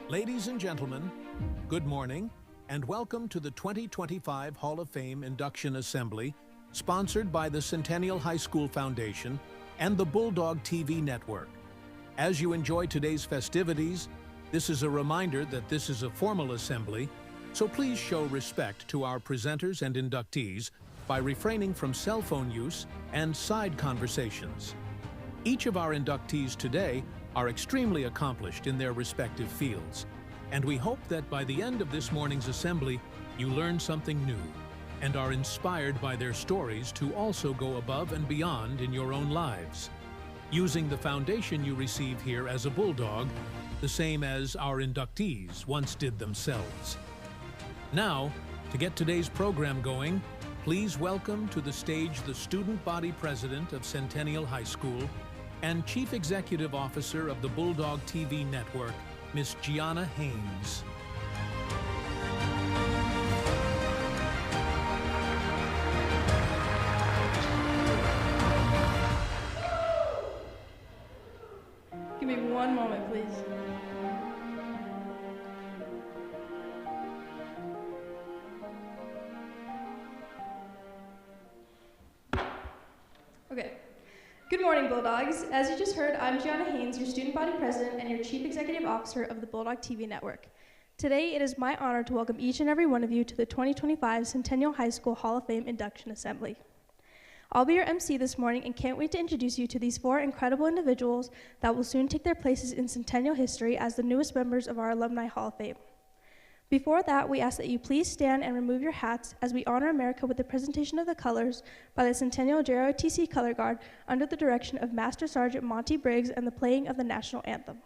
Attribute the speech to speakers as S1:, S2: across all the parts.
S1: Ladies and gentlemen, good morning and welcome to the 2025 Hall of Fame Induction Assembly, sponsored by the Centennial High School Foundation and the Bulldog TV Network. As you enjoy today's festivities, this is a reminder that this is a formal assembly, so please show respect to our presenters and inductees by refraining from cell phone use and side conversations. Each of our inductees today are extremely accomplished in their respective fields, and we hope that by the end of this morning's assembly, you learn something new and are inspired by their stories to also go above and beyond in your own lives, using the foundation you receive here as a Bulldog, the same as our inductees once did themselves. Now, to get today's program going, please welcome to the stage the Student Body President of Centennial High School and Chief Executive Officer of the Bulldog TV Network, Miss Gianna Haynes.
S2: Give me one moment, please. Okay. Good morning, Bulldogs. As you just heard, I'm Gianna Haynes, your Student Body President and your Chief Executive Officer of the Bulldog TV Network. Today, it is my honor to welcome each and every one of you to the 2025 Centennial High School Hall of Fame Induction Assembly. I'll be your MC this morning and can't wait to introduce you to these four incredible individuals that will soon take their places in Centennial history as the newest members of our Alumni Hall of Fame. Before that, we ask that you please stand and remove your hats as we honor America with the presentation of the colors by the Centennial JROTC Color Guard under the direction of Master Sergeant Monty Briggs and the playing of the National Anthem.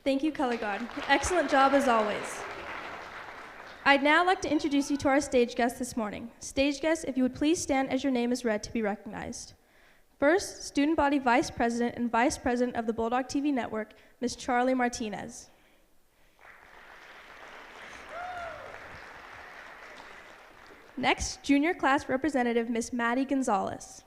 S2: Thank you, Color Guard. Excellent job as always. I'd now like to introduce you to our stage guests this morning. Stage guests, if you would please stand as your name is read to be recognized. First, Student Body Vice President and Vice President of the Bulldog TV Network, Ms. Charlie Martinez. Next, Junior Class Representative, Ms. Maddie Gonzalez.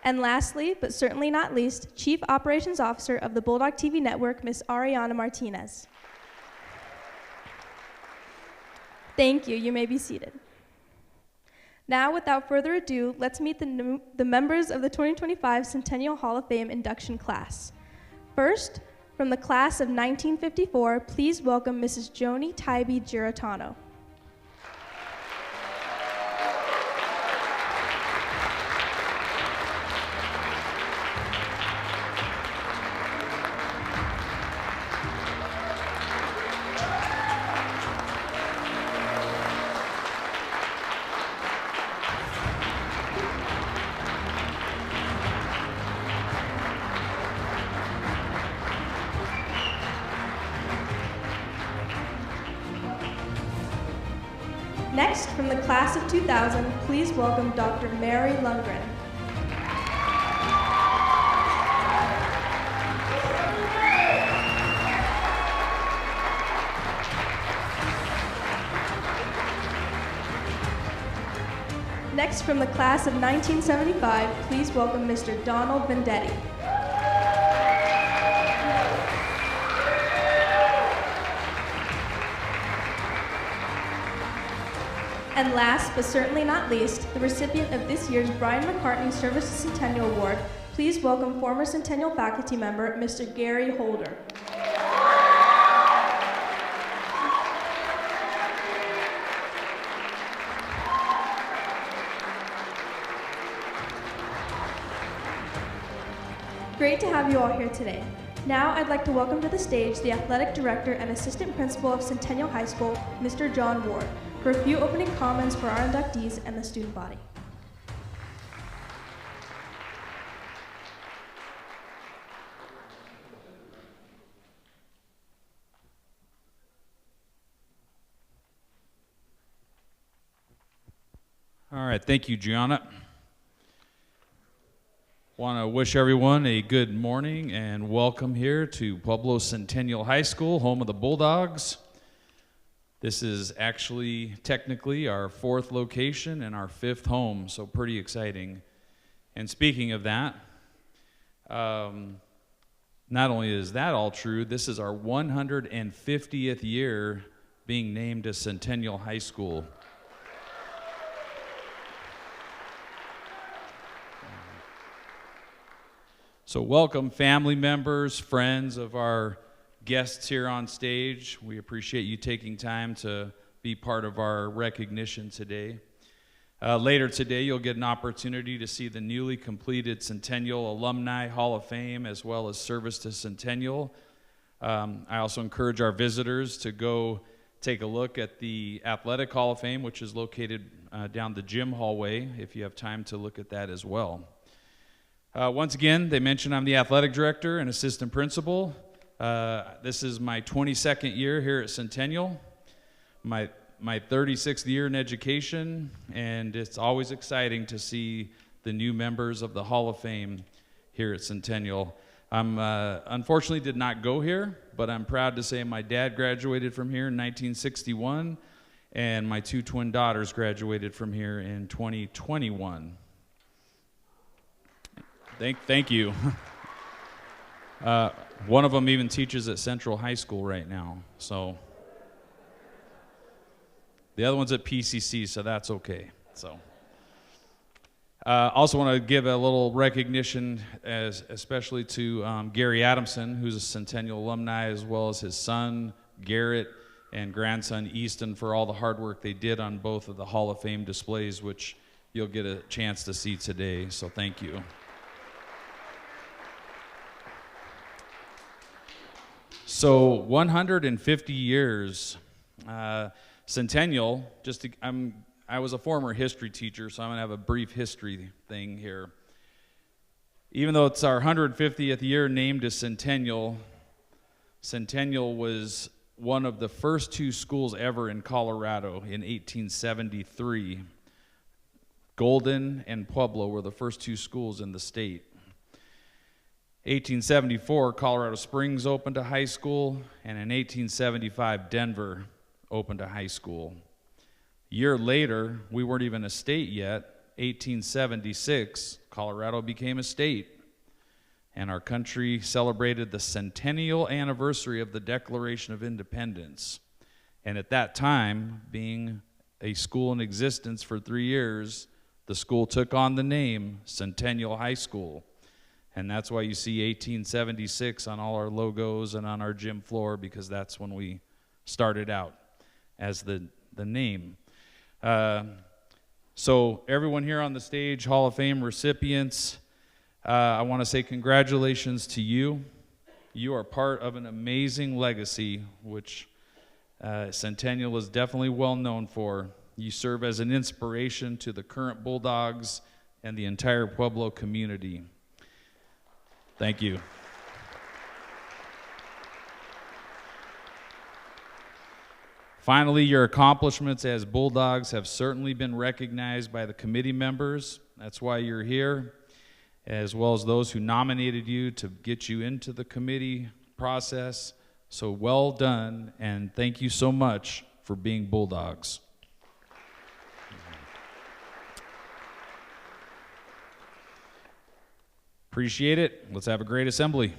S2: And lastly, but certainly not least, Chief Operations Officer of the Bulldog TV Network, Ms. Ariana Martinez. Thank you. You may be seated. Now, without further ado, let's meet the members of the 2025 Centennial Hall of Fame induction class. First, from the class of 1954, please welcome Mrs. Joni Taibi-Giarratano. Next, from the class of 2000, please welcome Dr. Mary Lundgren. Next, from the class of 1975, please welcome Mr. Donald Vendetti. And last, but certainly not least, the recipient of this year's Brian Macartney Service to Centennial Award, please welcome former Centennial faculty member, Mr. Gary Holder. Great to have you all here today. Now I'd like to welcome to the stage the Athletic Director and Assistant Principal of Centennial High School, Mr. John Ward, for a few opening comments for our inductees and the student body.
S3: All right, thank you, Gianna. Want to wish everyone a good morning and welcome here to Pueblo Centennial High School, home of the Bulldogs. This is actually technically our 4th location and our 5th home, so pretty exciting. And speaking of that, not only is that all true, this is our 150th year being named a Centennial High School. So welcome family members, friends of our guests here on stage. We appreciate you taking time to be part of our recognition today. Later today, you'll get an opportunity to see the newly completed Centennial Alumni Hall of Fame as well as Service to Centennial. I also encourage our visitors to go take a look at the Athletic Hall of Fame, which is located down the gym hallway, if you have time to look at that as well. Once again, they mentioned I'm the athletic director and assistant principal. This is my 22nd year here at Centennial, my 36th year in education, and it's always exciting to see the new members of the Hall of Fame here at Centennial. Unfortunately did not go here, but I'm proud to say my dad graduated from here in 1961, and my 2 twin daughters graduated from here in 2021. Thank you. One of them even teaches at Central High School right now, so the other one's at PCC, so that's okay. So, also want to give a little recognition, especially to Gary Adamson, who's a Centennial alumni, as well as his son Garrett and grandson Easton, for all the hard work they did on both of the Hall of Fame displays, which you'll get a chance to see today. So thank you. So 150 years, Centennial, I was a former history teacher, so I'm going to have a brief history thing here. Even though it's our 150th year named as Centennial, Centennial was one of the first 2 schools ever in Colorado in 1873. Golden and Pueblo were the first 2 schools in the state. 1874, Colorado Springs opened a high school, and in 1875, Denver opened a high school. A year later, we weren't even a state yet. 1876, Colorado became a state, and our country celebrated the centennial anniversary of the Declaration of Independence. And at that time, being a school in existence for 3 years, the school took on the name Centennial High School. And that's why you see 1876 on all our logos and on our gym floor, because that's when we started out as the name. So everyone here on the stage, Hall of Fame recipients, I want to say congratulations to you. You are part of an amazing legacy, which Centennial is definitely well known for. You serve as an inspiration to the current Bulldogs and the entire Pueblo community. Thank you. Finally, your accomplishments as Bulldogs have certainly been recognized by the committee members. That's why you're here, as well as those who nominated you to get you into the committee process. So well done, and thank you so much for being Bulldogs. Appreciate it. Let's have a great assembly.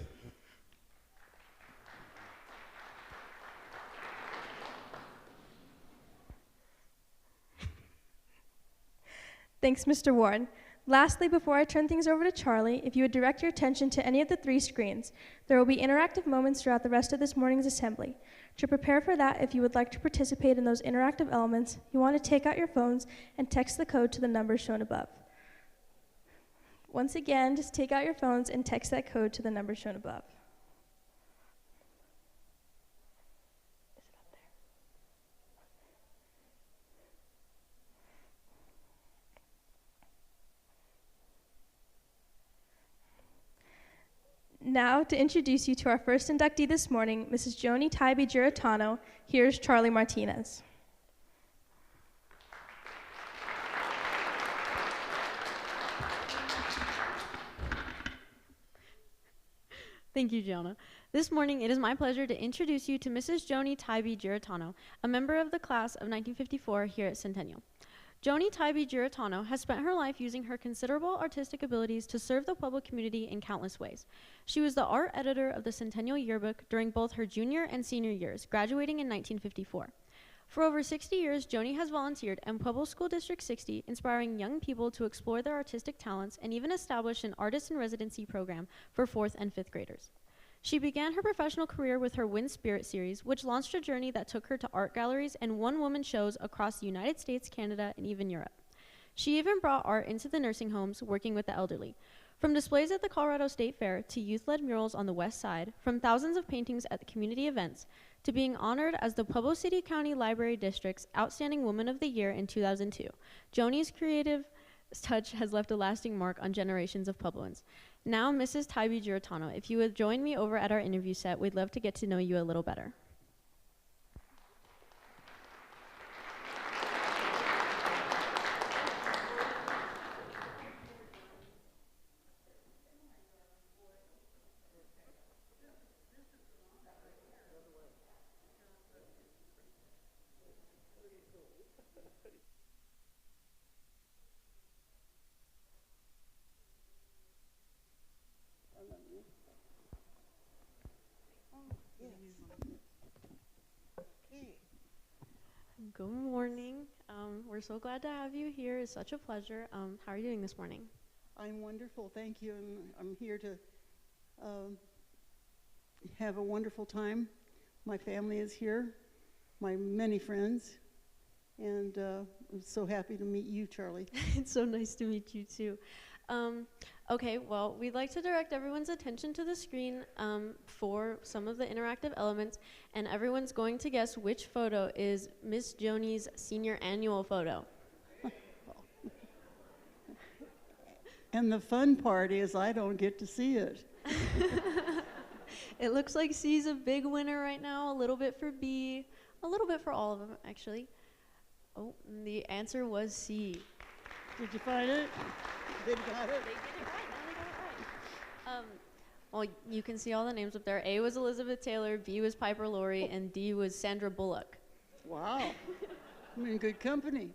S2: Thanks, Mr. Ward. Lastly, before I turn things over to Charlie, if you would direct your attention to any of the 3 screens, there will be interactive moments throughout the rest of this morning's assembly. To prepare for that, if you would like to participate in those interactive elements, you want to take out your phones and text the code to the number shown above. Once again, just take out your phones and text that code to the number shown above. Now, to introduce you to our first inductee this morning, Mrs. Joni Taibi-Giarratano, here's Charlie Martinez.
S4: Thank you, Jonah. This morning, it is my pleasure to introduce you to Mrs. Joni Taibi-Giarratano, a member of the class of 1954 here at Centennial. Joni Taibi-Giarratano has spent her life using her considerable artistic abilities to serve the Pueblo community in countless ways. She was the art editor of the Centennial Yearbook during both her junior and senior years, graduating in 1954. For over 60 years, Joni has volunteered in Pueblo School District 60, inspiring young people to explore their artistic talents and even established an artist in residency program for 4th and 5th graders. She began her professional career with her Wind Spirit series, which launched a journey that took her to art galleries and one-woman shows across the United States, Canada, and even Europe. She even brought art into the nursing homes, working with the elderly. From displays at the Colorado State Fair to youth-led murals on the west side, from thousands of paintings at the community events, to being honored as the Pueblo City County Library District's Outstanding Woman of the Year in 2002, Joni's creative touch has left a lasting mark on generations of Puebloans. Now, Mrs. Taibi-Giarratano, if you would join me over at our interview set, we'd love to get to know you a little better. Good morning. We're so glad to have you here. It's such a pleasure. How are you doing this morning?
S5: I'm wonderful, thank you. I'm here to have a wonderful time. My family is here, my many friends, and I'm so happy to meet you, Charlie.
S4: It's so nice to meet you too. Okay, well, we'd like to direct everyone's attention to the screen for some of the interactive elements, and everyone's going to guess which photo is Miss Joni's senior annual photo.
S5: And the fun part is I don't get to see it.
S4: It looks like C's a big winner right now, a little bit for B, a little bit for all of them, actually. Oh, and the answer was C.
S5: Did you find it? They got it?
S4: They did it right. Now they got it right. Well, you can see all the names up there. A was Elizabeth Taylor, B was Piper Laurie, and D was Sandra Bullock.
S5: Wow. I'm in good company.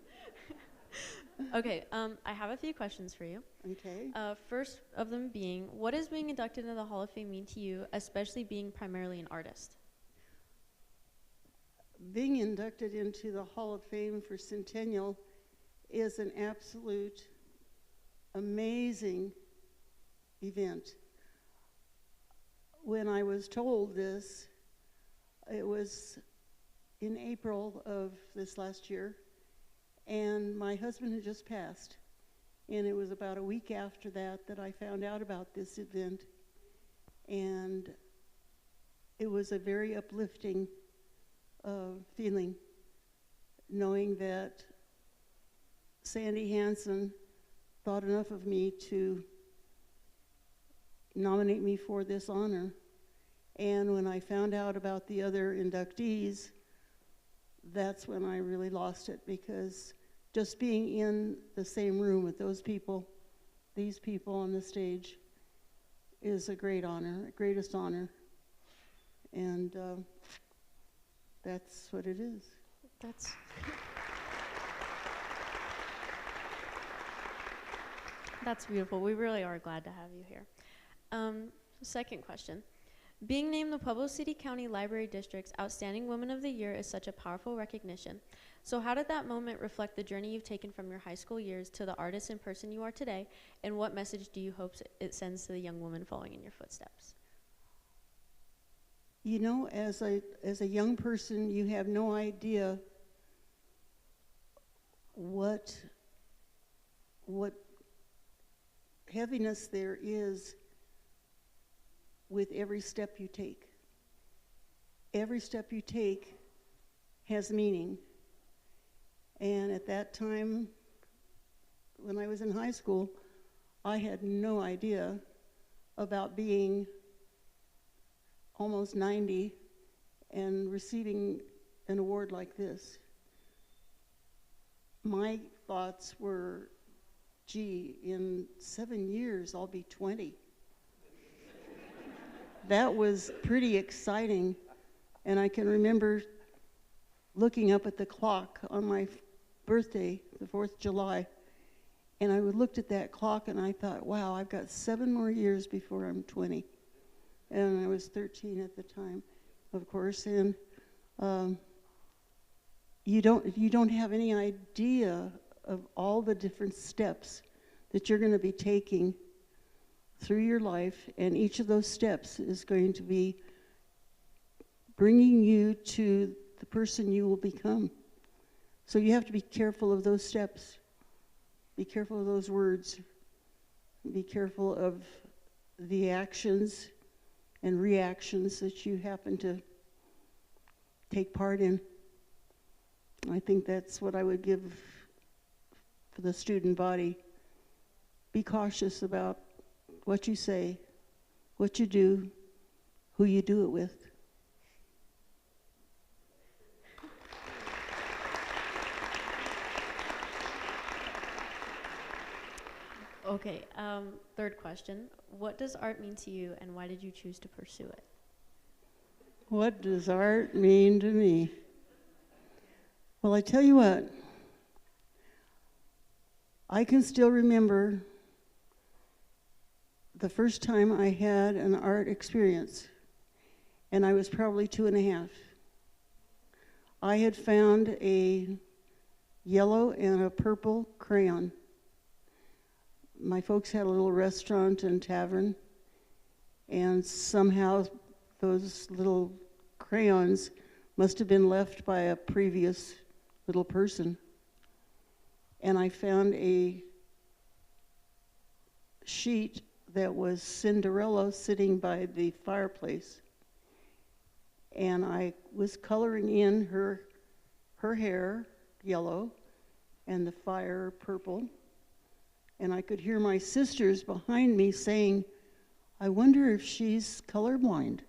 S4: Okay, I have a few questions for you.
S5: Okay.
S4: First of them being, what does being inducted into the Hall of Fame mean to you, especially being primarily an artist?
S5: Being inducted into the Hall of Fame for Centennial is an absolute amazing event. When I was told this, it was in April of this last year, and my husband had just passed, and it was about a week after that that I found out about this event, and it was a very uplifting feeling, knowing that Sandy Hansen thought enough of me to nominate me for this honor. And when I found out about the other inductees, that's when I really lost it, because just being in the same room with those people, these people on the stage, is a great honor, greatest honor. And that's what it is.
S4: That's beautiful. We really are glad to have you here. Second question. Being named the Pueblo City County Library District's Outstanding Woman of the Year is such a powerful recognition. So how did that moment reflect the journey you've taken from your high school years to the artist and person you are today, and what message do you hope it sends to the young woman following in your footsteps?
S5: You know, as a young person, you have no idea what heaviness there is with every step you take. Every step you take has meaning. And at that time, when I was in high school, I had no idea about being almost 90 and receiving an award like this. My thoughts were, gee, in 7 years, I'll be 20. That was pretty exciting. And I can remember looking up at the clock on my birthday, the 4th of July, and I looked at that clock and I thought, wow, I've got 7 more years before I'm 20. And I was 13 at the time, of course, and you don't have any idea of all the different steps that you're going to be taking through your life, and each of those steps is going to be bringing you to the person you will become. So you have to be careful of those steps. Be careful of those words. Be careful of the actions and reactions that you happen to take part in. I think that's what I would give for the student body. Be cautious about what you say, what you do, who you do it with.
S4: Okay, third question. What does art mean to you, and why did you choose to pursue it?
S5: What does art mean to me? Well, I tell you what, I can still remember the first time I had an art experience, and I was probably 2.5. I had found a yellow and a purple crayon. My folks had a little restaurant and tavern, and somehow those little crayons must have been left by a previous little person. And I found a sheet that was Cinderella sitting by the fireplace. And I was coloring in her hair yellow and the fire purple. And I could hear my sisters behind me saying, I wonder if she's colorblind.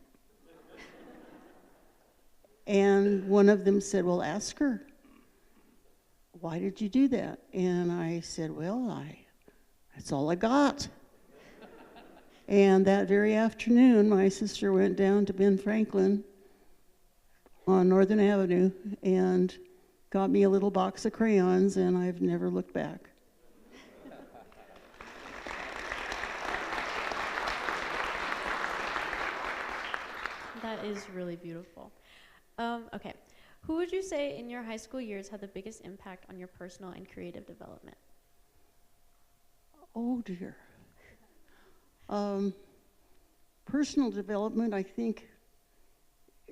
S5: And one of them said, well, ask her. Why did you do that? And I said, well, that's all I got. And that very afternoon, my sister went down to Ben Franklin on Northern Avenue and got me a little box of crayons, and I've never looked back.
S4: That is really beautiful. Okay, who would you say in your high school years had the biggest impact on your personal and creative development?
S5: Oh dear. Personal development, I think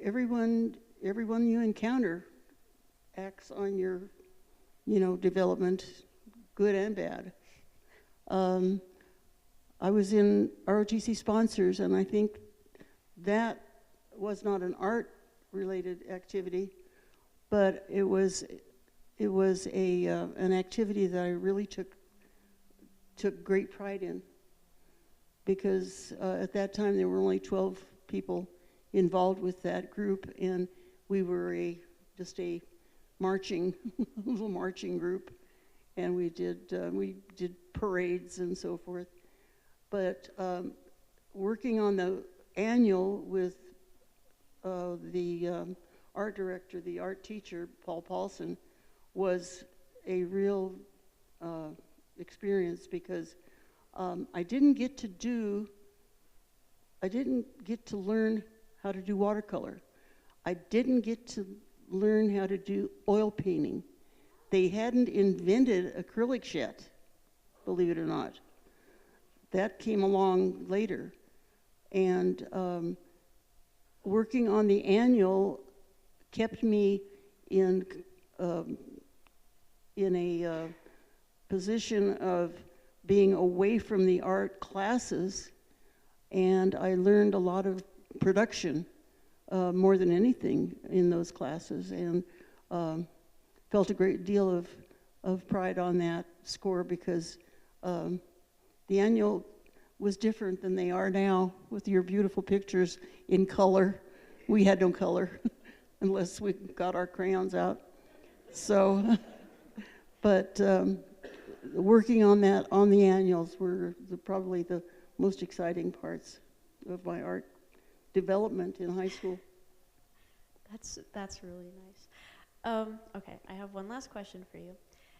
S5: everyone you encounter acts on your, development, good and bad. I was in ROTC sponsors, and I think that was not an art-related activity, but it was an activity that I really took great pride in, because at that time there were only 12 people involved with that group, and we were just a marching, little marching group, and we did parades and so forth. But working on the annual with the art director, the art teacher, Paul Paulson, was a real experience, because I didn't get to learn how to do watercolor. I didn't get to learn how to do oil painting. They hadn't invented acrylics yet, believe it or not. That came along later. And working on the annual kept me in a position of being away from the art classes, and I learned a lot of production more than anything in those classes, and felt a great deal of pride on that score, because the annual was different than they are now, with your beautiful pictures in color. We had no color unless we got our crayons out. So, but working on that, on the annuals, were probably the most exciting parts of my art development in high school.
S4: That's really nice. Okay, I have one last question for you.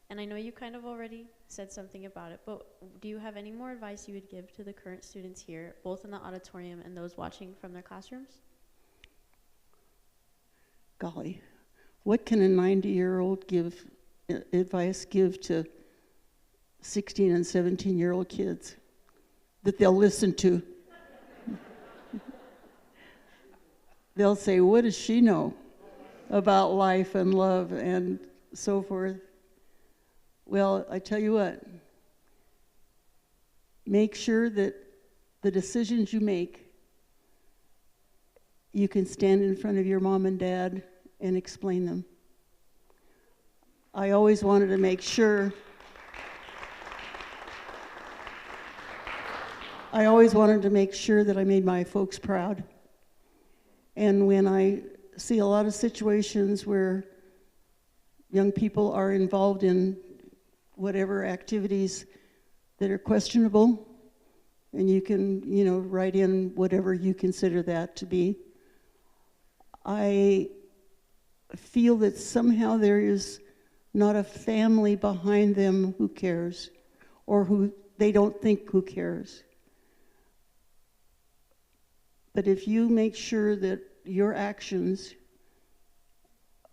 S4: And I know you kind of already said something about it, but do you have any more advice you would give to the current students here, both in the auditorium and those watching from their classrooms?
S5: Golly, what can a 90-year-old advice give to 16 and 17-year-old kids that they'll listen to? They'll say, what does she know about life and love and so forth? Well, I tell you what, make sure that the decisions you make, you can stand in front of your mom and dad and explain them. I always wanted to make sure that I made my folks proud. And when I see a lot of situations where young people are involved in whatever activities that are questionable, and you can, write in whatever you consider that to be, I feel that somehow there is not a family behind them who cares, or who they don't think who cares. But if you make sure that your actions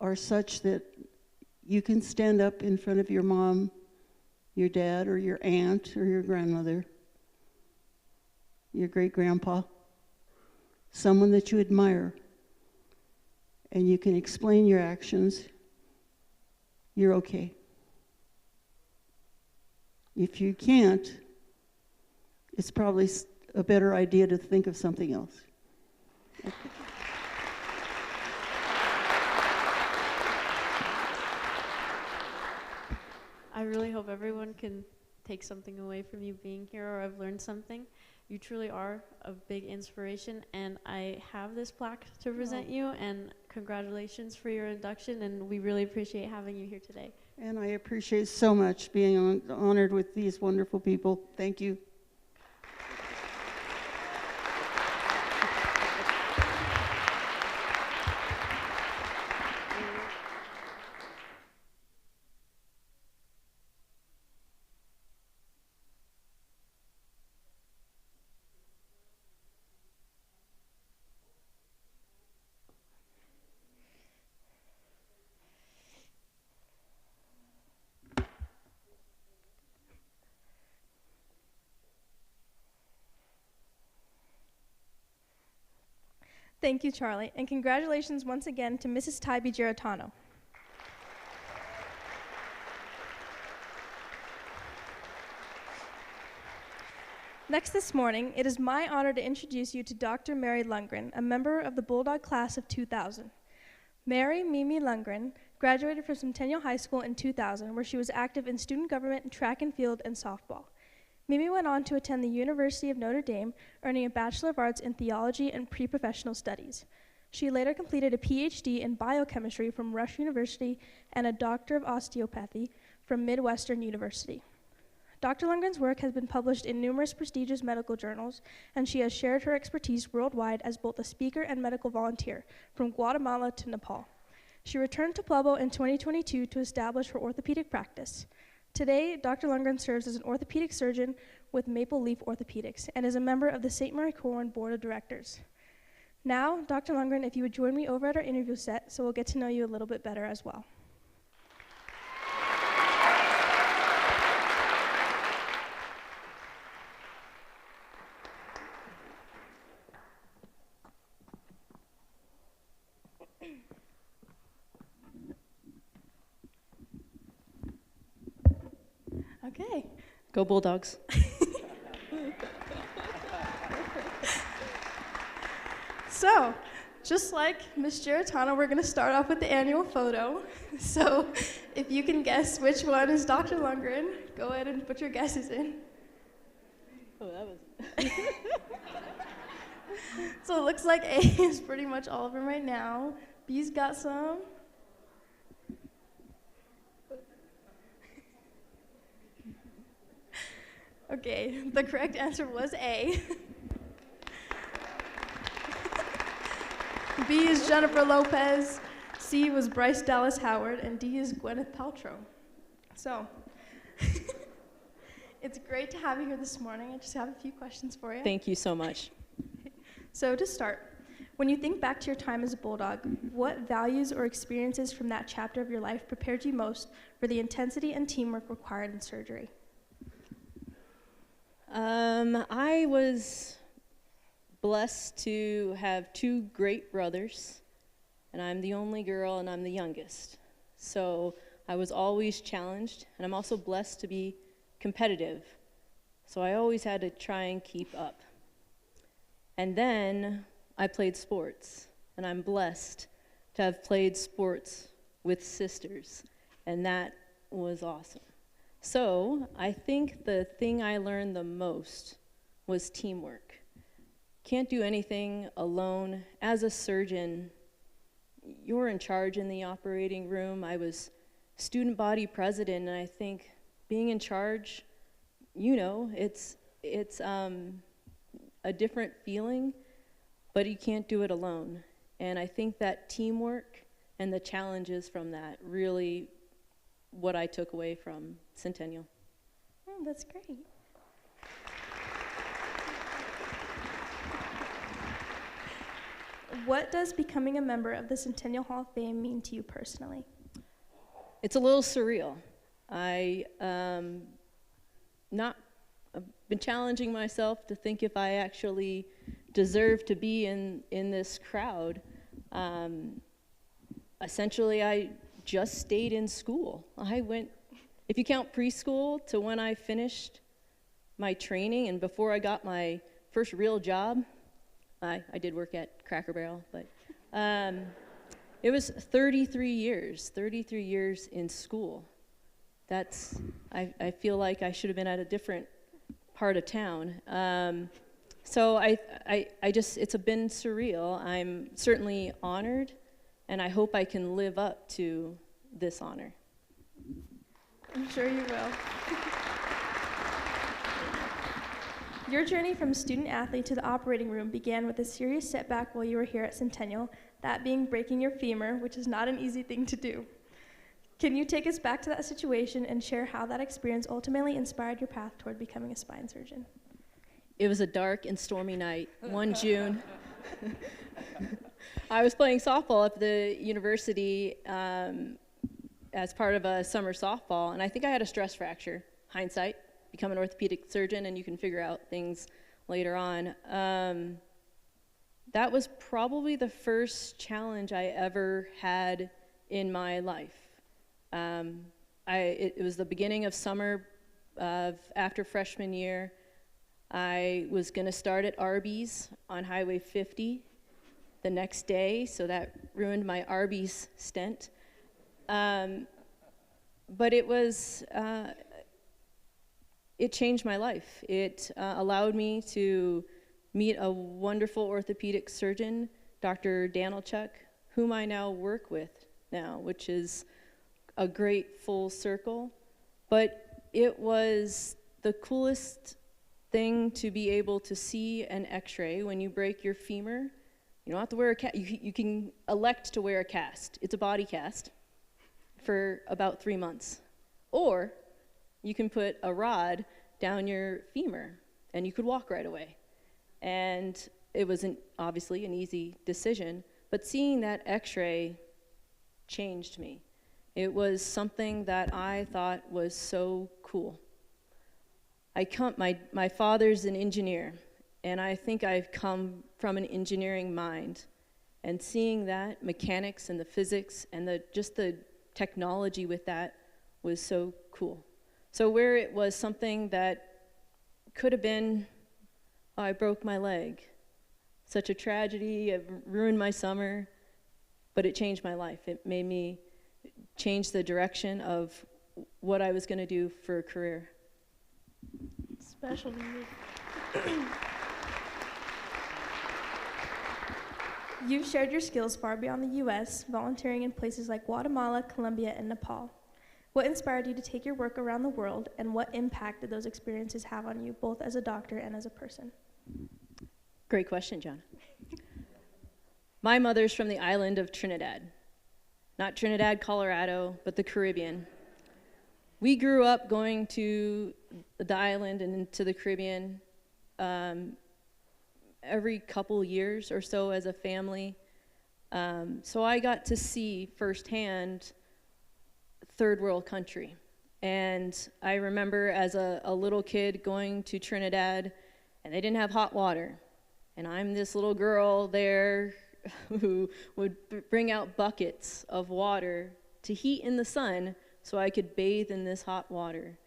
S5: are such that you can stand up in front of your mom, your dad, or your aunt, or your grandmother, your great-grandpa, someone that you admire, and you can explain your actions, you're okay. If you can't, it's probably a better idea to think of something else. Okay.
S4: I really hope everyone can take something away from you being here, or I've learned something. You truly are a big inspiration, and I have this plaque to present you, and congratulations for your induction, and we really appreciate having you here today.
S5: And I appreciate so much being honored with these wonderful people. Thank you.
S2: Thank you, Charlie, and congratulations once again to Mrs. Taibi-Giarratano. Next this morning, it is my honor to introduce you to Dr. Mary Lundgren, a member of the Bulldog class of 2000. Mary Mimi Lundgren graduated from Centennial High School in 2000, where she was active in student government, track and field, and softball. Mimi went on to attend the University of Notre Dame, earning a Bachelor of Arts in Theology and Pre-Professional Studies. She later completed a PhD in biochemistry from Rush University and a Doctor of Osteopathy from Midwestern University. Dr. Lundgren's work has been published in numerous prestigious medical journals, and she has shared her expertise worldwide as both a speaker and medical volunteer, from Guatemala to Nepal. She returned to Pueblo in 2022 to establish her orthopedic practice. Today, Dr. Lundgren serves as an orthopedic surgeon with Maple Leaf Orthopedics and is a member of the St. Marie Corn Board of Directors. Now, Dr. Lundgren, if you would join me over at our interview set so we'll get to know you a little bit better as well. Okay.
S6: Go Bulldogs.
S2: So, just like Ms. Giarratano, we're going to start off with the annual photo. So, if you can guess which one is Dr. Lundgren, go ahead and put your guesses in.
S6: Oh, that was...
S2: So it looks like A is pretty much all of them right now. B's got some. Okay, the correct answer was A. B is Jennifer Lopez, C was Bryce Dallas Howard, and D is Gwyneth Paltrow. So, it's great to have you here this morning. I just have a few questions for you.
S6: Thank you so much.
S2: So to start, when you think back to your time as a Bulldog, what values or experiences from that chapter of your life prepared you most for the intensity and teamwork required in surgery?
S6: I was blessed to have two great brothers, and I'm the only girl and I'm the youngest. So I was always challenged, and I'm also blessed to be competitive. So I always had to try and keep up. And then I played sports, and I'm blessed to have played sports with sisters, and that was awesome. So I think the thing I learned the most was teamwork. Can't do anything alone. As a surgeon, you're in charge in the operating room. I was student body president, and I think being in charge, you know, it's a different feeling, but you can't do it alone. And I think that teamwork and the challenges from that really what I took away from Centennial.
S2: Oh, that's great. What does becoming a member of the Centennial Hall of Fame mean to you personally?
S6: It's a little surreal. I've been challenging myself to think if I actually deserve to be in this crowd. Essentially, I just stayed in school. I went, if you count preschool to when I finished my training and before I got my first real job, I did work at Cracker Barrel, but it was 33 years in school. I feel like I should have been at a different part of town. So it's been surreal. I'm certainly honored, and I hope I can live up to this honor.
S2: I'm sure you will. Your journey from student athlete to the operating room began with a serious setback while you were here at Centennial, that being breaking your femur, which is not an easy thing to do. Can you take us back to that situation and share how that experience ultimately inspired your path toward becoming a spine surgeon?
S6: It was a dark and stormy night, one June. I was playing softball at the university as part of a summer softball, and I think I had a stress fracture. Hindsight, become an orthopedic surgeon, and you can figure out things later on. That was probably the first challenge I ever had in my life. It was the beginning of summer after freshman year. I was going to start at Arby's on Highway 50 the next day, so that ruined my Arby's stint. But it changed my life. It allowed me to meet a wonderful orthopedic surgeon Dr. Danilchuk, whom I now work with now, which is a great full circle. But it was the coolest thing to be able to see an x-ray when you break your femur. You don't have to wear a cast. You can elect to wear a cast. It's a body cast for about 3 months. Or you can put a rod down your femur and you could walk right away. And it wasn't obviously an easy decision, but seeing that x-ray changed me. It was something that I thought was so cool. My father's an engineer, and I think I've come from an engineering mind. And seeing that, mechanics and the physics and just the technology with that was so cool. So where it was something that could have been, oh, I broke my leg, such a tragedy, it ruined my summer, but it changed my life. It made me change the direction of what I was going to do for a career.
S2: Special to you. You've shared your skills far beyond the U.S., volunteering in places like Guatemala, Colombia, and Nepal. What inspired you to take your work around the world, and what impact did those experiences have on you, both as a doctor and as a person?
S6: Great question, John. My mother's from the island of Trinidad. Not Trinidad, Colorado, but the Caribbean. We grew up going to the island and into the Caribbean every couple years or so as a family. So I got to see firsthand third world country. And I remember as a little kid going to Trinidad, and they didn't have hot water. And I'm this little girl there who would bring out buckets of water to heat in the sun so I could bathe in this hot water.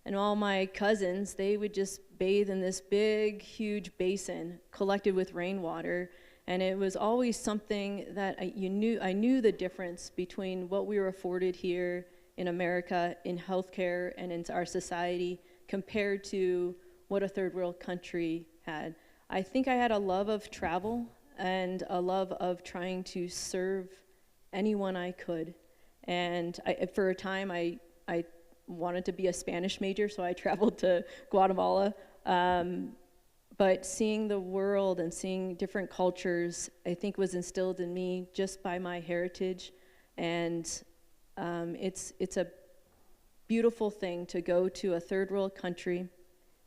S6: And all my cousins, they would just bathe in this big, huge basin collected with rainwater. And it was always something that I knew the difference between what we were afforded here in America, in healthcare, and in our society, compared to what a third world country had. I think I had a love of travel and a love of trying to serve anyone I could. And for a time, I wanted to be a Spanish major, so I traveled to Guatemala. But seeing the world and seeing different cultures, I think was instilled in me just by my heritage. And it's a beautiful thing to go to a third world country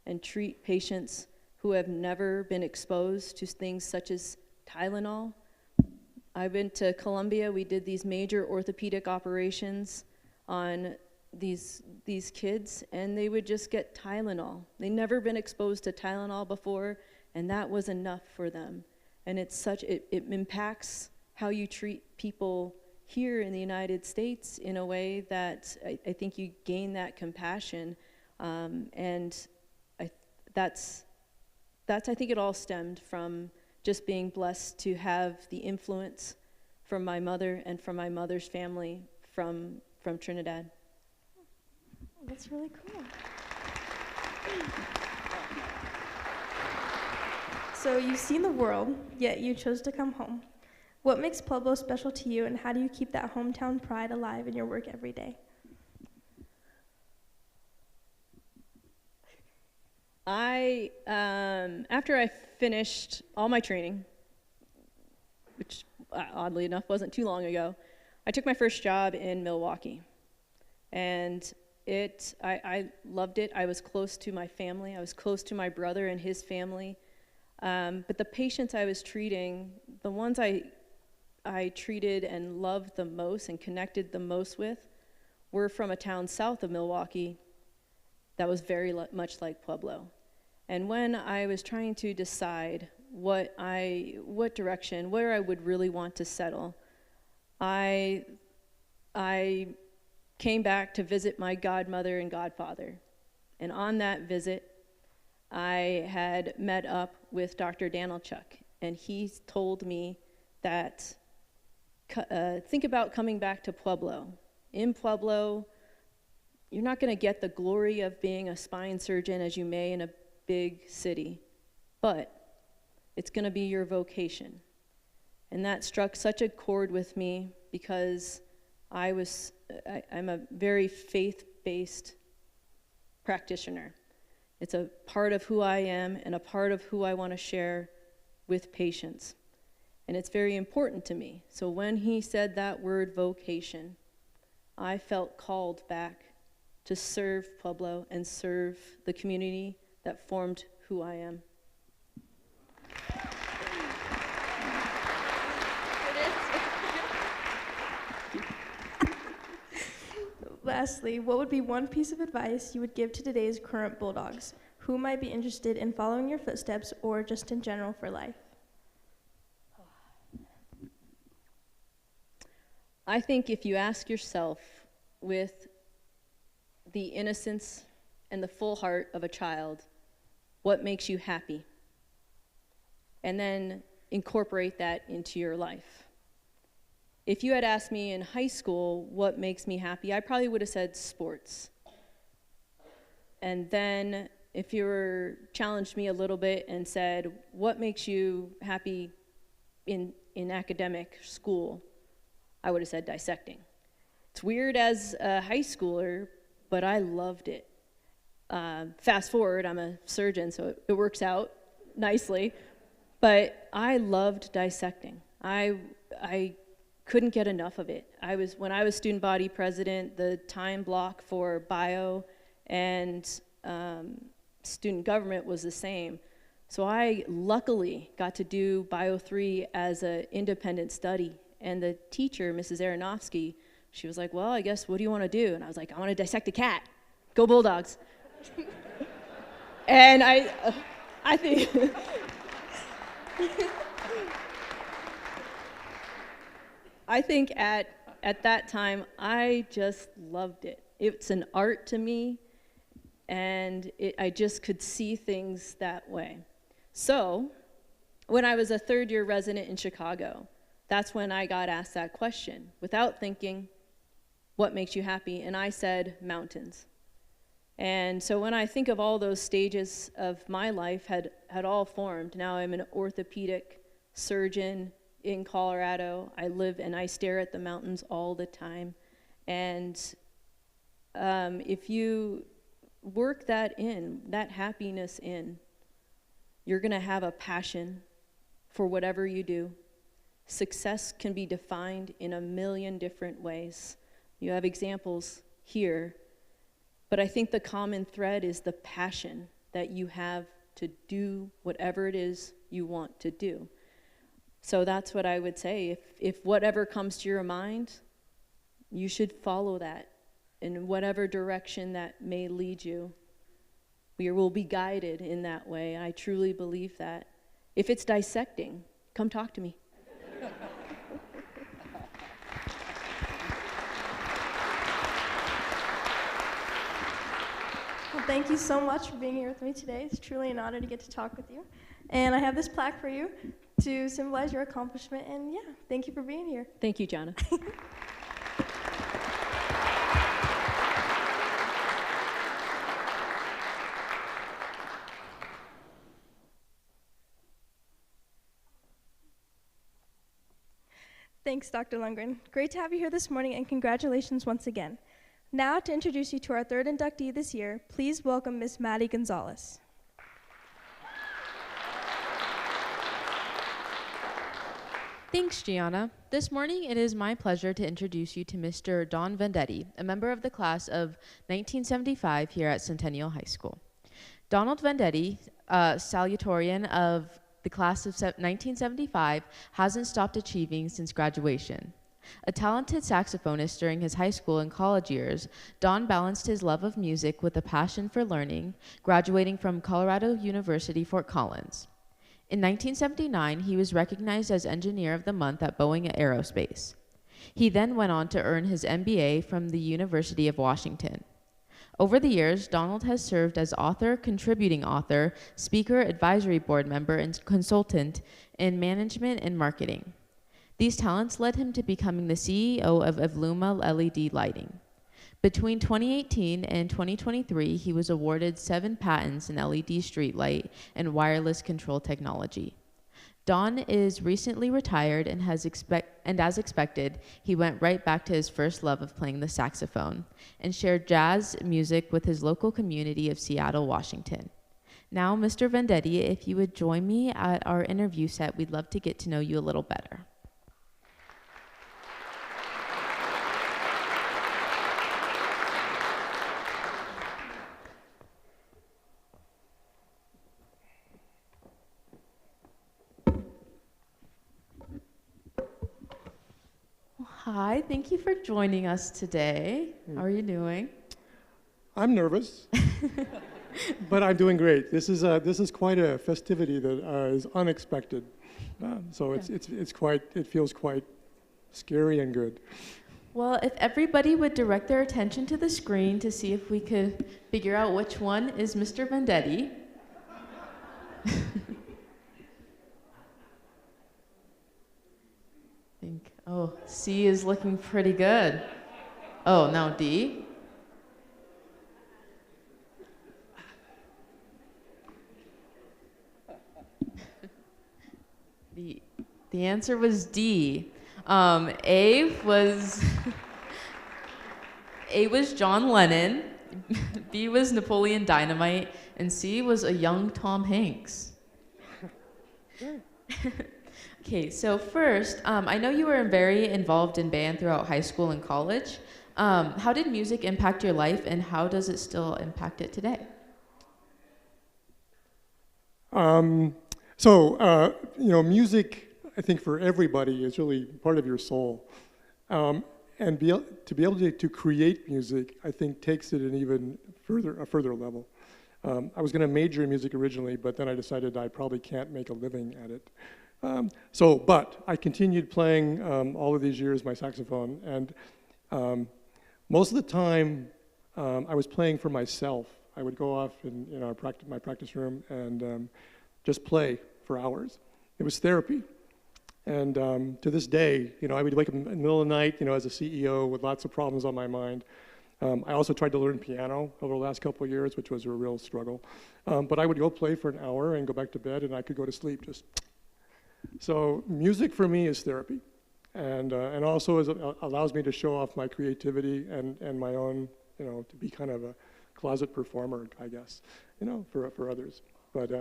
S6: and treat patients who have never been exposed to things such as Tylenol. I went to Colombia. We did these major orthopedic operations on these kids, and they would just get Tylenol. They'd never been exposed to Tylenol before, and that was enough for them. And it impacts how you treat people here in the United States in a way that I think you gain that compassion, and I think it all stemmed from just being blessed to have the influence from my mother and from my mother's family from Trinidad.
S2: That's really cool. So you've seen the world, yet you chose to come home. What makes Pueblo special to you, and how do you keep that hometown pride alive in your work every day?
S6: After I finished all my training, which oddly enough wasn't too long ago, I took my first job in Milwaukee. And I loved it. I was close to my family. I was close to my brother and his family. But the patients I was treating, the ones I treated and loved the most and connected the most with, were from a town south of Milwaukee that was very much like Pueblo. And when I was trying to decide what direction, where I would really want to settle, I came back to visit my godmother and godfather. And on that visit, I had met up with Dr. Danilchuk, and he told me that think about coming back to Pueblo. In Pueblo, you're not going to get the glory of being a spine surgeon as you may in a big city, but it's going to be your vocation. And that struck such a chord with me because I'm a very faith-based practitioner. It's a part of who I am and a part of who I want to share with patients. And it's very important to me. So when he said that word vocation, I felt called back to serve Pueblo and serve the community that formed who I am.
S2: Lastly, what would be one piece of advice you would give to today's current Bulldogs who might be interested in following your footsteps or just in general for life?
S6: I think if you ask yourself with the innocence and the full heart of a child, what makes you happy? And then incorporate that into your life. If you had asked me in high school what makes me happy, I probably would have said sports. And then if you were challenged me a little bit and said, what makes you happy in academic school? I would have said dissecting. It's weird as a high schooler, but I loved it. Fast forward, I'm a surgeon, so it works out nicely. But I loved dissecting. I couldn't get enough of it. When I was student body president, the time block for bio and student government was the same. So I luckily got to do Bio 3 as an independent study. And the teacher, Mrs. Aronofsky, she was like, well, I guess, what do you want to do? And I was like, I want to dissect a cat. Go Bulldogs. And I think... I think at that time, I just loved it. It's an art to me, and I just could see things that way. So when I was a third-year resident in Chicago, that's when I got asked that question, without thinking, what makes you happy? And I said, mountains. And so when I think of all those stages of my life had all formed, now I'm an orthopedic surgeon in Colorado. I live and I stare at the mountains all the time. And if you work that happiness in, you're gonna have a passion for whatever you do. Success can be defined in a million different ways. You have examples here, but I think the common thread is the passion that you have to do whatever it is you want to do. So that's what I would say. If whatever comes to your mind, you should follow that in whatever direction that may lead you. We will be guided in that way. I truly believe that. If it's dissecting, come talk to me.
S2: Well, thank you so much for being here with me today. It's truly an honor to get to talk with you. And I have this plaque for you to symbolize your accomplishment. And yeah, thank you for being here.
S6: Thank you, Jana.
S2: Thanks, Dr. Lundgren. Great to have you here this morning, and congratulations once again. Now, to introduce you to our third inductee this year, please welcome Miss Maddie Gonzalez.
S7: Thanks, Gianna. This morning, it is my pleasure to introduce you to Mr. Don Vendetti, a member of the class of 1975 here at Centennial High School. Donald Vendetti, salutatorian of the class of 1975, hasn't stopped achieving since graduation. A talented saxophonist during his high school and college years, Don balanced his love of music with a passion for learning, graduating from Colorado University, Fort Collins. In 1979, he was recognized as Engineer of the Month at Boeing Aerospace. He then went on to earn his MBA from the University of Washington. Over the years, Donald has served as author, contributing author, speaker, advisory board member, and consultant in management and marketing. These talents led him to becoming the CEO of Evluma LED Lighting. Between 2018 and 2023, he was awarded 7 patents in LED streetlight and wireless control technology. Don is recently retired and as expected, he went right back to his first love of playing the saxophone and shared jazz music with his local community of Seattle, Washington. Now, Mr. Vendetti, if you would join me at our interview set, we'd love to get to know you a little better. Hi, thank you for joining us today. How are you doing?
S8: I'm nervous, but I'm doing great. This is quite a festivity that is unexpected, so
S7: Yeah.
S8: it feels quite scary and good.
S7: Well, if everybody would direct their attention to the screen to see if we could figure out which one is Mr. Vendetti. Oh, C is looking pretty good. Oh, now D. The answer was D. A was A was John Lennon, B was Napoleon Dynamite, and C was a young Tom Hanks. Okay, so first, I know you were very involved in band throughout high school and college. How did music impact your life, and how does it still impact it today?
S8: Music, I think for everybody is really part of your soul. And to be able to create music, I think takes it an even further level. I was going to major in music originally, but then I decided I probably can't make a living at it. But I continued playing all of these years my saxophone, and most of the time I was playing for myself. I would go off in my practice room and just play for hours. It was therapy, and to this day, I would wake up in the middle of the night, as a CEO with lots of problems on my mind. I also tried to learn piano over the last couple of years, which was a real struggle. But I would go play for an hour and go back to bed, and I could go to sleep. So music for me is therapy, and also allows me to show off my creativity and my own, to be kind of a closet performer, I guess, for others. But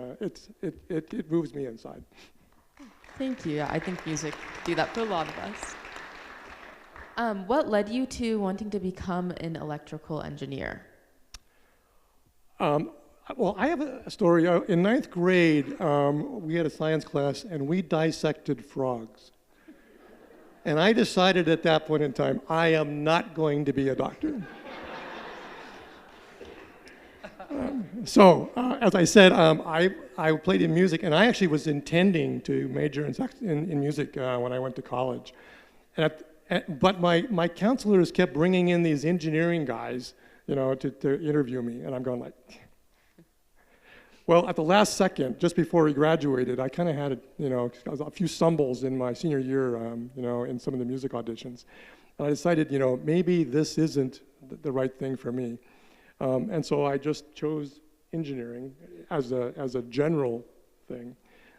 S8: it moves me inside.
S7: Thank you. I think music do that for a lot of us. What led you to wanting to become an electrical engineer?
S8: Well, I have a story. In 9th grade, we had a science class, and we dissected frogs. And I decided at that point in time, I am not going to be a doctor. As I said, I played in music, and I actually was intending to major in music when I went to college. But my counselors kept bringing in these engineering guys, to interview me, and I'm going like, well, at the last second, just before we graduated, I kind of had a few stumbles in my senior year, in some of the music auditions, and I decided, maybe this isn't the right thing for me, and so I just chose engineering as a general thing,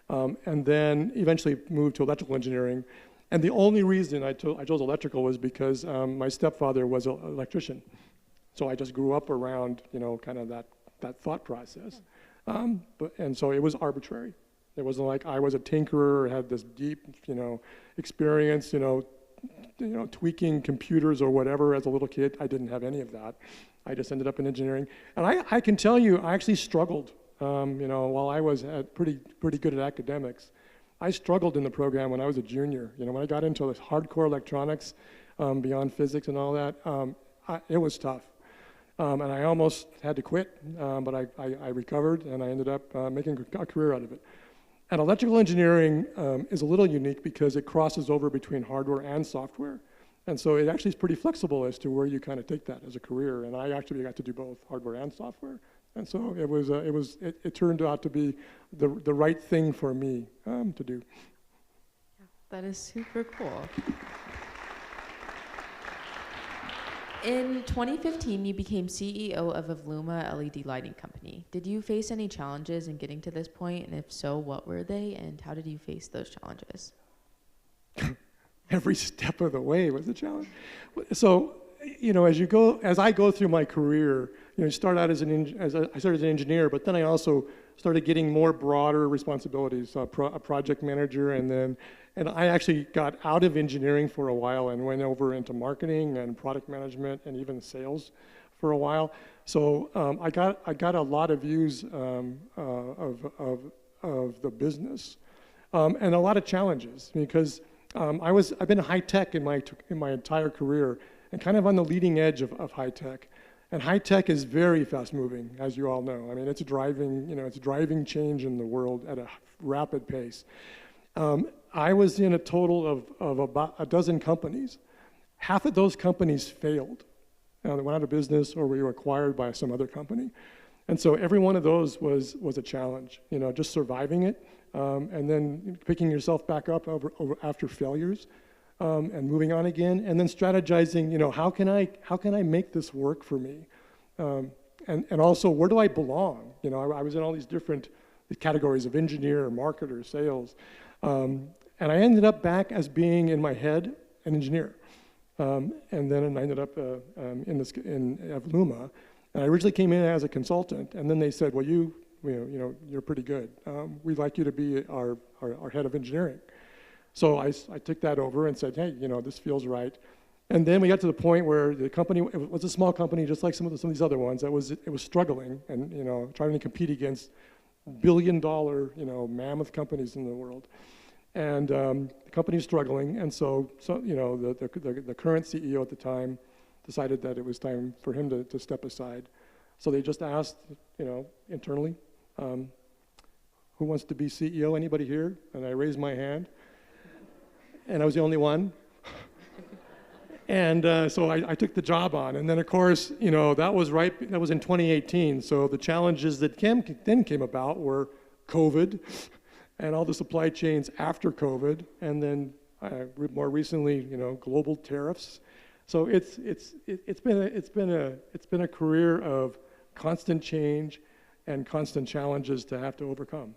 S8: and then eventually moved to electrical engineering. And the only reason I chose electrical was because my stepfather was an electrician. So I just grew up around, kind of that thought process. And so it was arbitrary. It wasn't like I was a tinkerer, had this deep, experience, tweaking computers or whatever as a little kid. I didn't have any of that. I just ended up in engineering. And I can tell you, I actually struggled, while I was pretty good at academics. I struggled in the program when I was a junior. When I got into this hardcore electronics, beyond physics and all that, it was tough. And I almost had to quit, but I recovered, and I ended up making a career out of it. And electrical engineering is a little unique because it crosses over between hardware and software. And so it actually is pretty flexible as to where you kind of take that as a career. And I actually got to do both hardware and software. And so it turned out to be the right thing for me to do.
S7: That is super cool. In 2015, you became CEO of Avluma LED Lighting Company. Did you face any challenges in getting to this point? And if so, what were they? And how did you face those challenges?
S8: Every step of the way was a challenge. So, you know, as I go through my career, you know, I started out I started as an engineer, but then I also started getting more broader responsibilities, a project manager, and I actually got out of engineering for a while and went over into marketing and product management and even sales for a while. So I got a lot of views of the business and a lot of challenges because I've been high tech in my entire career and kind of on the leading edge of high tech. And high tech is very fast moving, as you all know. I mean, it's driving change in the world at a rapid pace. I was in a total of about a dozen companies. Half of those companies failed. They went out of business or were acquired by some other company. And so every one of those was a challenge, you know, just surviving it and then picking yourself back up after failures and moving on again, and then strategizing, you know, how can I make this work for me? And also, where do I belong? You know, I was in all these different categories of engineer, marketer, sales. And I ended up back as being in my head an engineer. And then I ended up in Avluma. And I originally came in as a consultant, and then they said, well, you're pretty good. We'd like you to be our head of engineering. So I took that over and said, hey, you know, this feels right. And then we got to the point where the company, it was a small company, just like some of these other ones, it was struggling and, you know, trying to compete against billion-dollar, you know, mammoth companies in the world. And the company's struggling, and so you know, the current CEO at the time decided that it was time for him to step aside. So they just asked, you know, internally, who wants to be CEO? Anybody here? And I raised my hand, and I was the only one. And so I took the job on, and then of course, you know, that was in 2018. So the challenges that then came about were COVID, and all the supply chains after COVID, and then more recently, you know, global tariffs. So it's been a career of constant change and constant challenges to have to overcome.